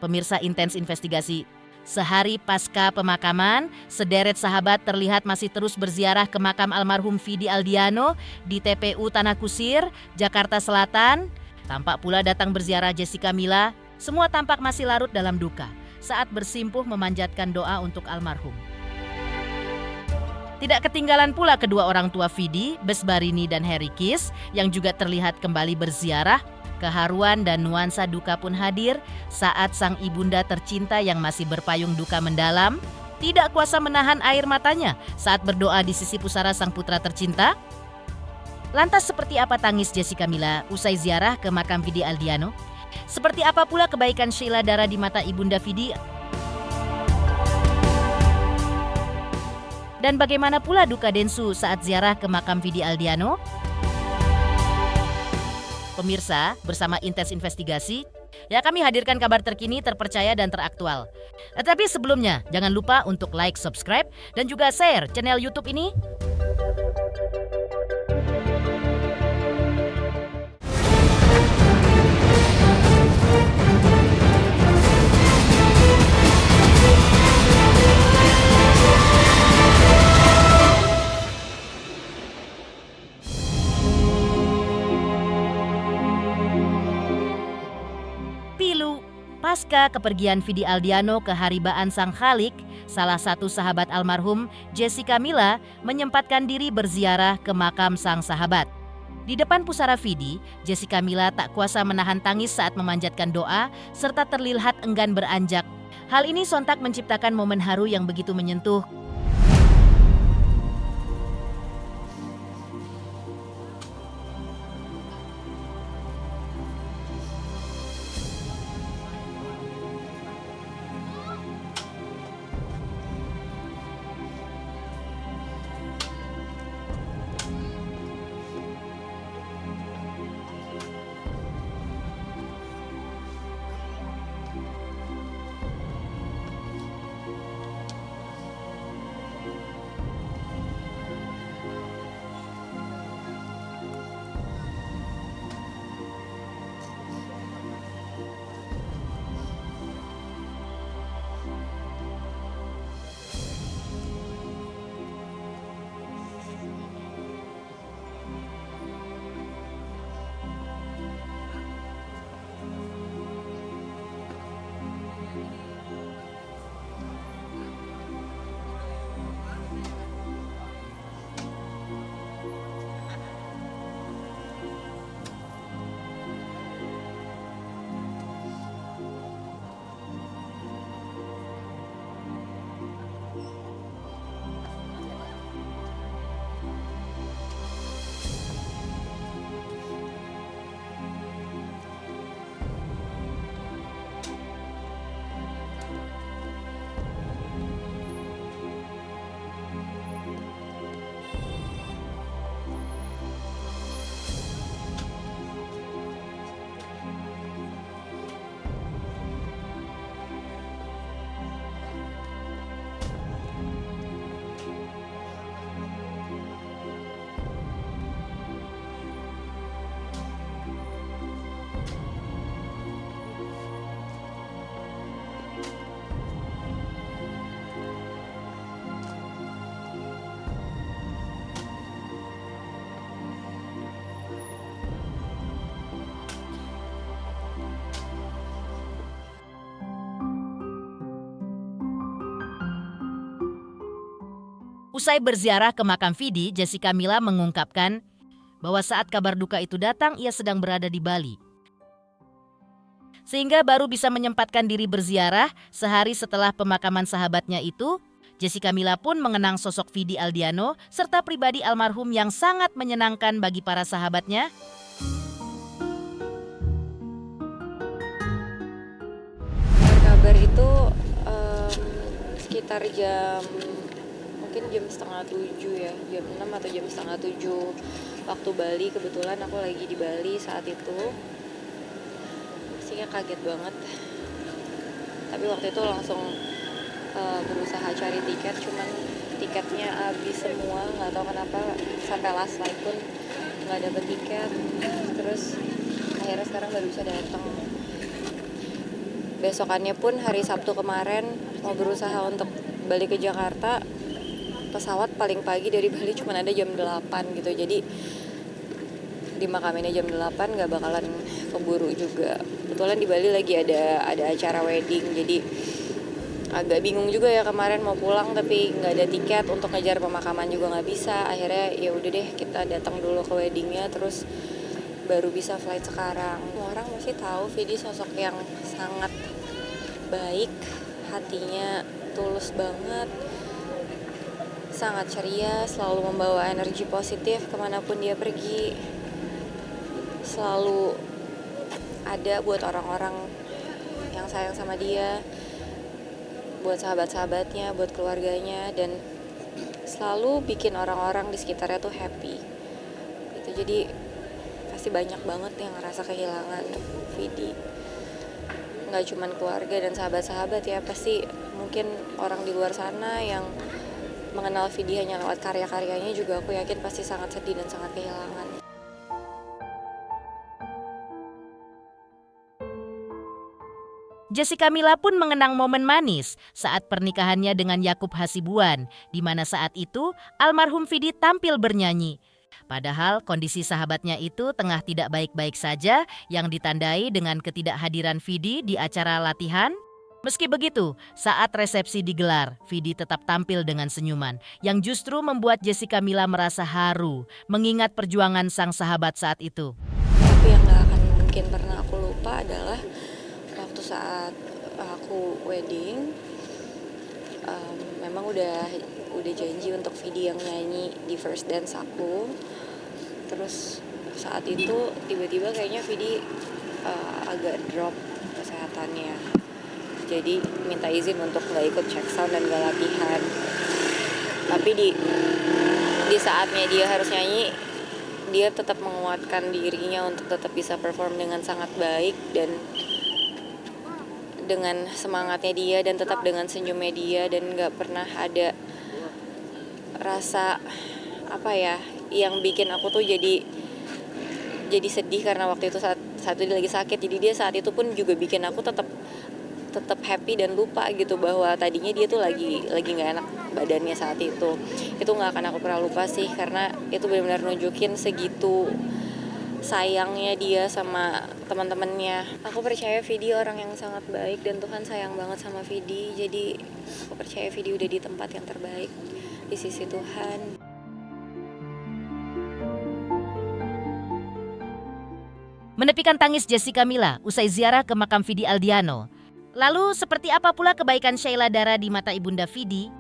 Pemirsa Intens Investigasi. Sehari pasca pemakaman, sederet sahabat terlihat masih terus berziarah ke makam almarhum Vidi Aldiano di TPU Tanah Kusir, Jakarta Selatan. Tampak pula datang berziarah Jessica Mila. Semua tampak masih larut dalam duka saat bersimpuh memanjatkan doa untuk almarhum. Tidak ketinggalan pula kedua orang tua Vidi, Besbarini dan Harry Kiss yang juga terlihat kembali berziarah. Keharuan dan nuansa duka pun hadir saat sang ibunda tercinta yang masih berpayung duka mendalam tidak kuasa menahan air matanya saat berdoa di sisi pusara sang putra tercinta. Lantas seperti apa tangis Jessica Mila usai ziarah ke makam Vidi Aldiano? Seperti apa pula kebaikan Sheila Dara di mata ibunda Vidi? Dan bagaimana pula duka Densu saat ziarah ke makam Vidi Aldiano? Pemirsa, bersama Intens Investigasi, ya kami hadirkan kabar terkini, terpercaya dan teraktual. Tetapi sebelumnya, jangan lupa untuk like, subscribe, dan juga share channel YouTube ini. Pilu, pasca kepergian Vidi Aldiano ke haribaan Sang Khalik, salah satu sahabat almarhum, Jessica Mila, menyempatkan diri berziarah ke makam sang sahabat. Di depan pusara Vidi, Jessica Mila tak kuasa menahan tangis saat memanjatkan doa serta terlihat enggan beranjak. Hal ini sontak menciptakan momen haru yang begitu menyentuh. Usai berziarah ke makam Vidi, Jessica Mila mengungkapkan bahwa saat kabar duka itu datang, ia sedang berada di Bali. Sehingga baru bisa menyempatkan diri berziarah sehari setelah pemakaman sahabatnya itu. Jessica Mila pun mengenang sosok Vidi Aldiano serta pribadi almarhum yang sangat menyenangkan bagi para sahabatnya. Kabar itu sekitar mungkin jam setengah 7 ya, jam 6 atau jam setengah 7 waktu Bali. Kebetulan aku lagi di Bali saat itu. Pastinya kaget banget, tapi waktu itu langsung berusaha cari tiket, cuman tiketnya habis semua, nggak tahu kenapa sampai last night pun nggak dapet tiket. Terus akhirnya sekarang baru bisa datang. besokannya pun hari Sabtu kemarin mau berusaha untuk balik ke Jakarta, pesawat paling pagi dari Bali cuma ada jam 8 gitu. Jadi dimakaminnya jam 8 nggak bakalan keburu juga. Kebetulan di Bali lagi ada acara wedding, jadi agak bingung juga ya kemarin mau pulang tapi nggak ada tiket, untuk ngejar pemakaman juga nggak bisa. Akhirnya ya udah deh, kita datang dulu ke weddingnya terus baru bisa flight sekarang. Orang masih tahu Vidi sosok yang sangat baik, hatinya tulus banget, sangat ceria, selalu membawa energi positif kemanapun dia pergi, selalu ada buat orang-orang yang sayang sama dia, buat sahabat-sahabatnya, buat keluarganya, dan selalu bikin orang-orang di sekitarnya tuh happy gitu. Jadi pasti banyak banget yang ngerasa kehilangan Vidi, nggak cuman keluarga dan sahabat-sahabat ya, pasti mungkin orang di luar sana yang mengenal Vidi hanya lewat karya-karyanya juga, aku yakin pasti sangat sedih dan sangat kehilangan. Jessica Mila pun mengenang momen manis saat pernikahannya dengan Yakub Hasibuan, di mana saat itu almarhum Vidi tampil bernyanyi. Padahal kondisi sahabatnya itu tengah tidak baik-baik saja, yang ditandai dengan ketidakhadiran Vidi di acara latihan. Meski begitu, saat resepsi digelar, Vidi tetap tampil dengan senyuman yang justru membuat Jessica Mila merasa haru mengingat perjuangan sang sahabat saat itu. Tapi yang gak akan mungkin pernah aku lupa adalah waktu saat aku wedding, memang udah janji untuk Vidi yang nyanyi di first dance aku. Terus saat itu tiba-tiba kayaknya Vidi agak drop kesehatannya, jadi minta izin untuk nggak ikut check sound dan nggak latihan. Tapi di saatnya dia harus nyanyi, dia tetap menguatkan dirinya untuk tetap bisa perform dengan sangat baik, dan dengan semangatnya dia dan tetap dengan senyumnya dia, dan nggak pernah ada rasa apa ya yang bikin aku tuh jadi sedih karena waktu itu saat dia lagi sakit. Jadi dia saat itu pun juga bikin aku tetap happy dan lupa gitu bahwa tadinya dia tuh lagi nggak enak badannya saat itu nggak akan aku pernah lupa sih, karena itu benar-benar nunjukin segitu sayangnya dia sama teman-temannya. Aku percaya Vidi orang yang sangat baik dan Tuhan sayang banget sama Vidi. Jadi aku percaya Vidi udah di tempat yang terbaik di sisi Tuhan. Menepikan tangis Jessica Mila usai ziarah ke makam Vidi Aldiano. Lalu seperti apa pula kebaikan Sheila Dara di mata Ibunda Vidi?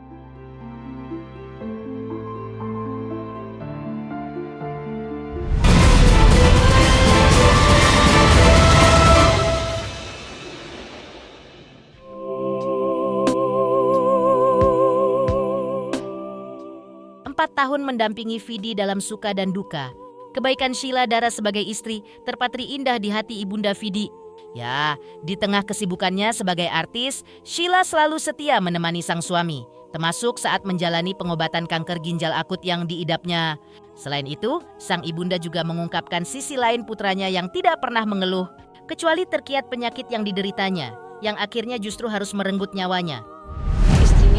Tahun mendampingi Vidi dalam suka dan duka. Kebaikan Sheila Dara sebagai istri terpatri indah di hati Ibunda Vidi. Ya, di tengah kesibukannya sebagai artis, Sheila selalu setia menemani sang suami, termasuk saat menjalani pengobatan kanker ginjal akut yang diidapnya. Selain itu, sang ibunda juga mengungkapkan sisi lain putranya yang tidak pernah mengeluh, kecuali terkiat penyakit yang dideritanya, yang akhirnya justru harus merenggut nyawanya.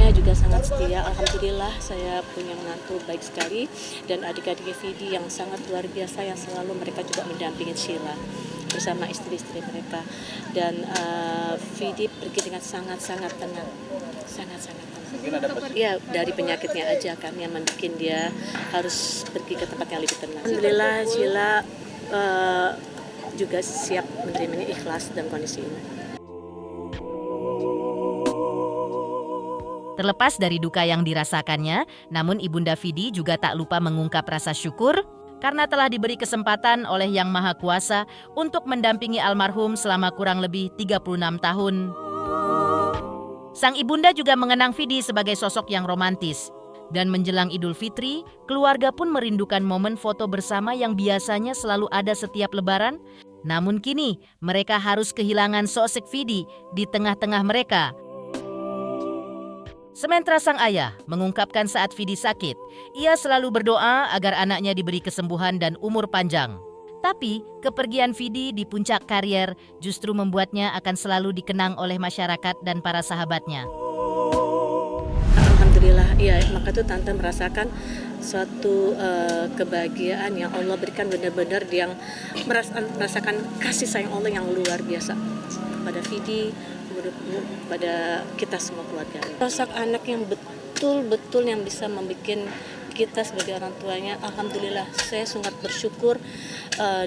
Juga sangat setia, alhamdulillah saya punya menantu baik sekali, dan adik-adik Vidi yang sangat luar biasa yang selalu mereka juga mendampingi Sheila bersama istri-istri mereka. Dan Vidi pergi dengan sangat-sangat tenang, sangat-sangat tenang. Ya, dari penyakitnya aja kan yang membuat dia harus pergi ke tempat yang lebih tenang. Alhamdulillah Sheila juga siap menerimanya, ikhlas dalam kondisi ini. Terlepas dari duka yang dirasakannya, namun Ibunda Vidi juga tak lupa mengungkap rasa syukur karena telah diberi kesempatan oleh Yang Maha Kuasa untuk mendampingi almarhum selama kurang lebih 36 tahun. Sang ibunda juga mengenang Vidi sebagai sosok yang romantis. Dan menjelang Idul Fitri, keluarga pun merindukan momen foto bersama yang biasanya selalu ada setiap Lebaran. Namun kini, mereka harus kehilangan sosok Vidi di tengah-tengah mereka. Sementara sang ayah mengungkapkan saat Vidi sakit, ia selalu berdoa agar anaknya diberi kesembuhan dan umur panjang. Tapi, kepergian Vidi di puncak karier justru membuatnya akan selalu dikenang oleh masyarakat dan para sahabatnya. Alhamdulillah, ya maka itu Tante merasakan suatu kebahagiaan yang Allah berikan, benar-benar yang merasakan kasih sayang Allah yang luar biasa pada Vidi, pada kita semua keluarga. Sosok anak yang betul-betul yang bisa membuat kita sebagai orang tuanya, alhamdulillah saya sangat bersyukur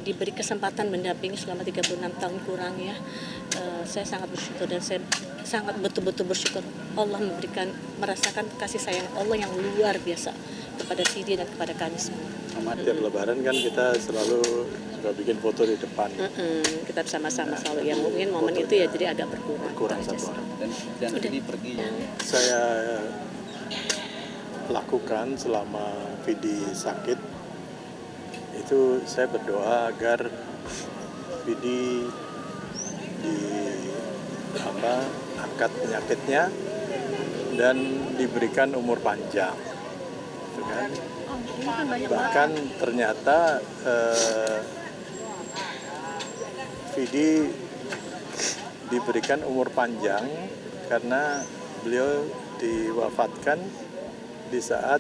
diberi kesempatan mendampingi selama 36 tahun kurang ya. Saya sangat bersyukur dan saya sangat betul-betul bersyukur Allah merasakan kasih sayang Allah yang luar biasa kepada Vidi dan kepada kami semua. Tiap lebaran kan kita selalu suka bikin foto di depan. Kita bersama-sama selalu ya, mungkin momen itu ya jadi agak berkurang satu orang. Dan ini pergi ya. Saya lakukan selama Vidi sakit itu saya berdoa agar Vidi angkat penyakitnya dan diberikan umur panjang, gitu kan? Bahkan ternyata Vidi diberikan umur panjang karena beliau diwafatkan di saat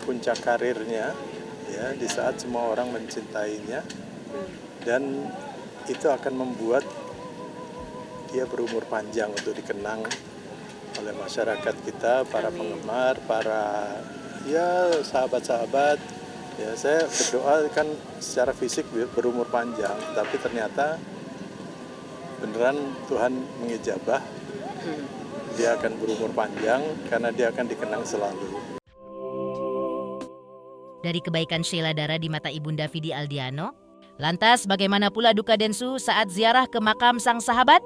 puncak karirnya, ya, di saat semua orang mencintainya, dan itu akan membuat dia berumur panjang untuk dikenang oleh masyarakat kita, para penggemar, para sahabat-sahabat. Ya, saya berdoa kan secara fisik berumur panjang, tapi ternyata beneran Tuhan mengijabah. Dia akan berumur panjang karena dia akan dikenang selalu. Dari kebaikan Sheila Dara di mata Ibunda Vidi Aldiano, lantas bagaimana pula duka Densu saat ziarah ke makam sang sahabat?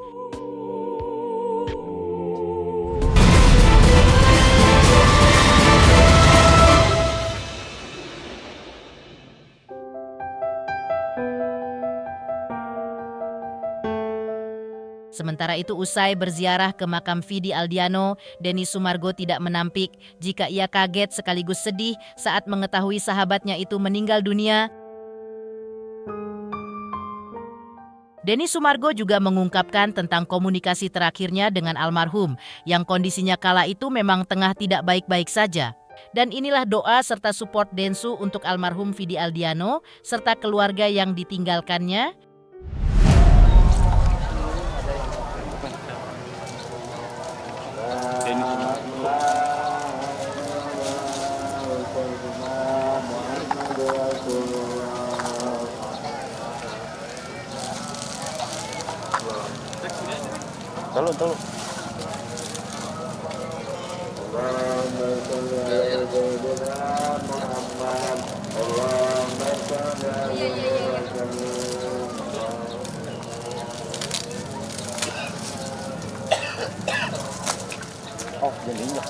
Sementara itu usai berziarah ke makam Vidi Aldiano, Denny Sumargo tidak menampik jika ia kaget sekaligus sedih saat mengetahui sahabatnya itu meninggal dunia. Denny Sumargo juga mengungkapkan tentang komunikasi terakhirnya dengan almarhum yang kondisinya kala itu memang tengah tidak baik-baik saja. Dan inilah doa serta support Densu untuk almarhum Vidi Aldiano serta keluarga yang ditinggalkannya. Tolong. Oh, jadinya.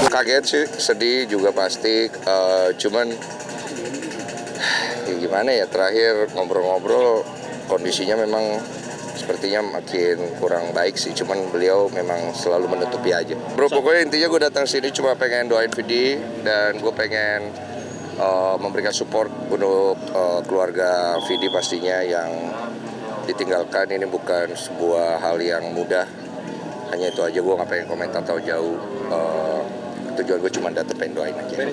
Kaget sih, sedih juga pasti, cuman ya gimana ya, terakhir ngobrol-ngobrol kondisinya memang sepertinya makin kurang baik sih, cuman beliau memang selalu menutupi aja. Bro, pokoknya intinya gue datang sini cuma pengen doain Vidi dan gue pengen memberikan support untuk keluarga Vidi pastinya yang ditinggalkan. Ini bukan sebuah hal yang mudah, hanya itu aja, gue gak pengen komentar terlalu jauh. Tujuan gue cuma datang pengen doain aja.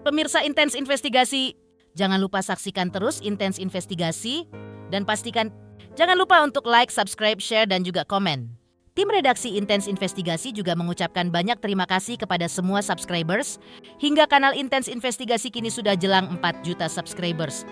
Pemirsa Intens Investigasi, jangan lupa saksikan terus Intens Investigasi dan pastikan jangan lupa untuk like, subscribe, share, dan juga komen. Tim redaksi Intens Investigasi juga mengucapkan banyak terima kasih kepada semua subscribers. Hingga kanal Intens Investigasi kini sudah jelang 4 juta subscribers.